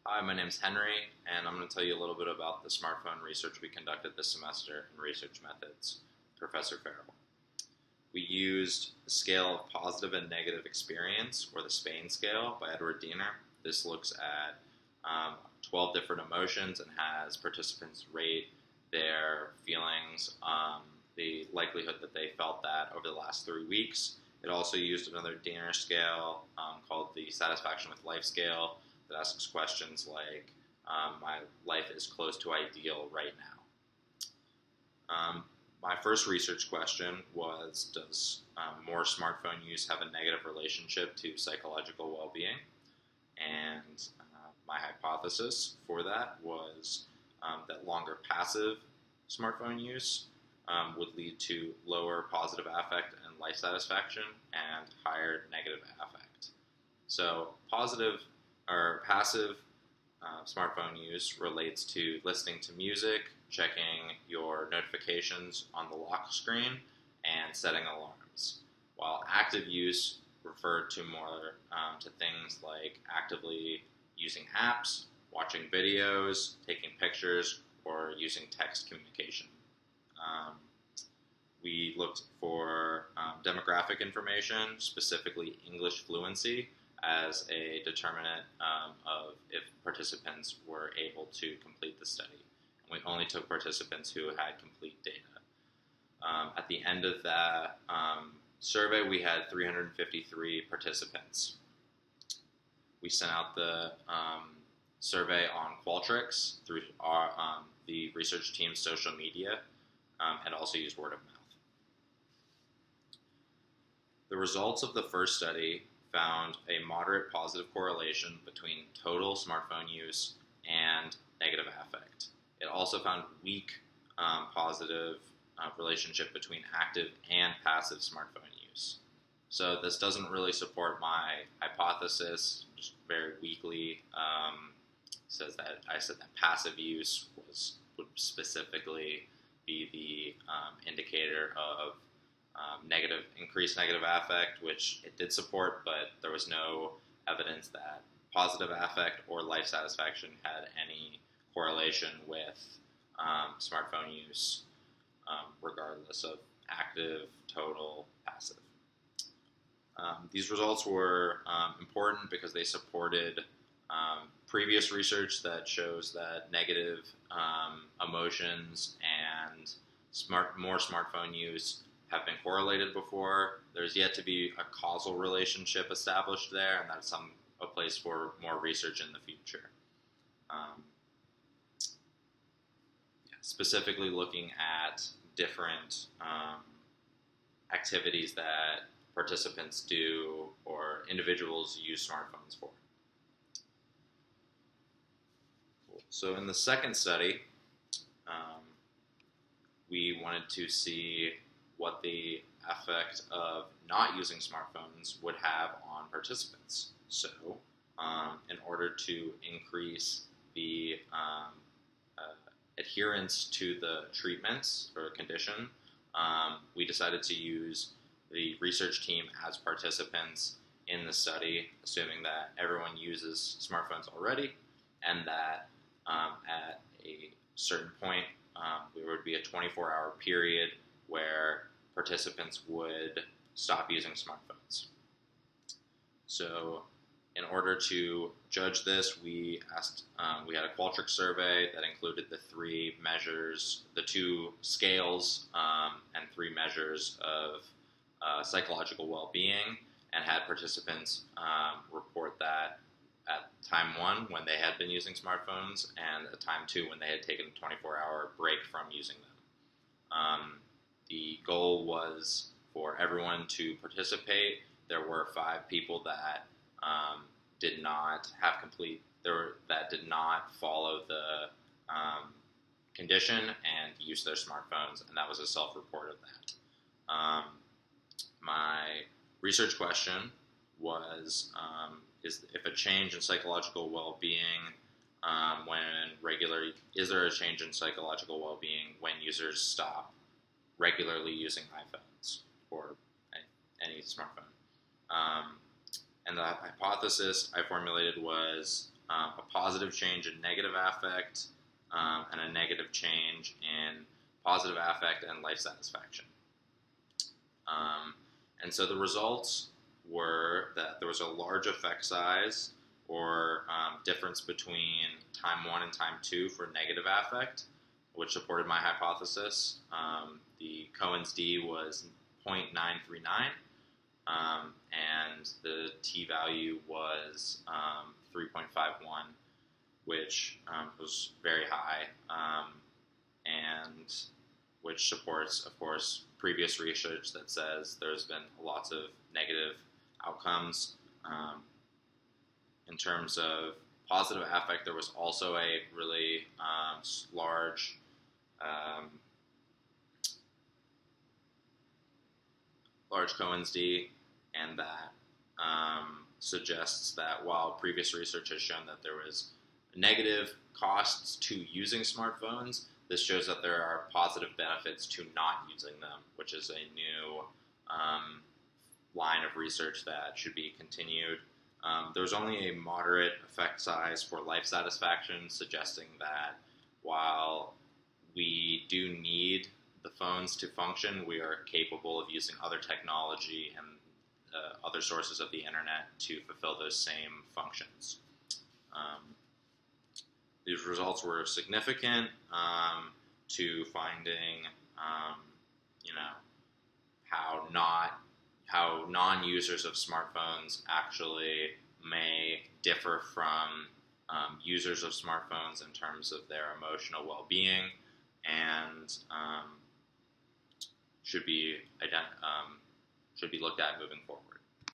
Hi, my name's Henry, and I'm going to tell you a little bit about the smartphone research we conducted this semester in Research Methods, Professor Farrell. We used the scale of positive and negative experience, or the Spain scale, by Edward Diener. This looks at 12 different emotions and has participants rate their feelings, the likelihood that they felt that over the last 3 weeks. It also used another Diener scale called the Satisfaction with Life scale, that asks questions like, my life is close to ideal right now. My first research question was, does more smartphone use have a negative relationship to psychological well-being? And my hypothesis for that was that longer passive smartphone use would lead to lower positive affect and life satisfaction and higher negative affect. So positive or passive smartphone use relates to listening to music, checking your notifications on the lock screen, and setting alarms. While active use referred to more to things like actively using apps, watching videos, taking pictures, or using text communication. We looked for demographic information, specifically English fluency, as a determinant of if participants were able to complete the study. And we only took participants who had complete data. At the end of that survey, we had 353 participants. We sent out the survey on Qualtrics through the research team's social media and also used word of mouth. The results of the first study found a moderate positive correlation between total smartphone use and negative affect. It also found weak positive relationship between active and passive smartphone use. So this doesn't really support my hypothesis, just very weakly says that I said that passive use would specifically be the indicator of increased negative affect, which it did support, but there was no evidence that positive affect or life satisfaction had any correlation with smartphone use, regardless of active, total, passive. These results were important because they supported previous research that shows that negative emotions and more smartphone use have been correlated before. There's yet to be a causal relationship established there, and that's a place for more research in the future. Specifically looking at different activities that participants do or individuals use smartphones for. So in the second study, we wanted to see what the effect of not using smartphones would have on participants. So, in order to increase the adherence to the treatments or condition, we decided to use the research team as participants in the study, assuming that everyone uses smartphones already, and that at a certain point, there would be a 24-hour period where participants would stop using smartphones. So in order to judge this, we had a Qualtrics survey that included the 3 measures, the 2 scales, and 3 measures of psychological well-being, and had participants report that at time 1 when they had been using smartphones, and at time 2 when they had taken a 24-hour break from using them. The goal was for everyone to participate. There were 5 people that did not follow the condition and use their smartphones, and that was a self-report of that. My research question was, is there a change in psychological well-being is there a change in psychological well-being when users stop regularly using iPhones or any smartphone? And the hypothesis I formulated was a positive change in negative affect and a negative change in positive affect and life satisfaction. And so the results were that there was a large effect size or difference between time 1 and time 2 for negative affect, which supported my hypothesis. The Cohen's d was 0.939, and the t-value was 3.51, which was very high, and which supports, of course, previous research that says there's been lots of negative outcomes. In terms of positive affect, there was also a really large Cohen's d, and that suggests that while previous research has shown that there was negative costs to using smartphones, this shows that there are positive benefits to not using them, which is a new line of research that should be continued. There's only a moderate effect size for life satisfaction, suggesting that while we do need the phones to function, we are capable of using other technology and other sources of the internet to fulfill those same functions. These results were significant to finding, how non-users of smartphones actually may differ from users of smartphones in terms of their emotional well-being, and should be looked at moving forward.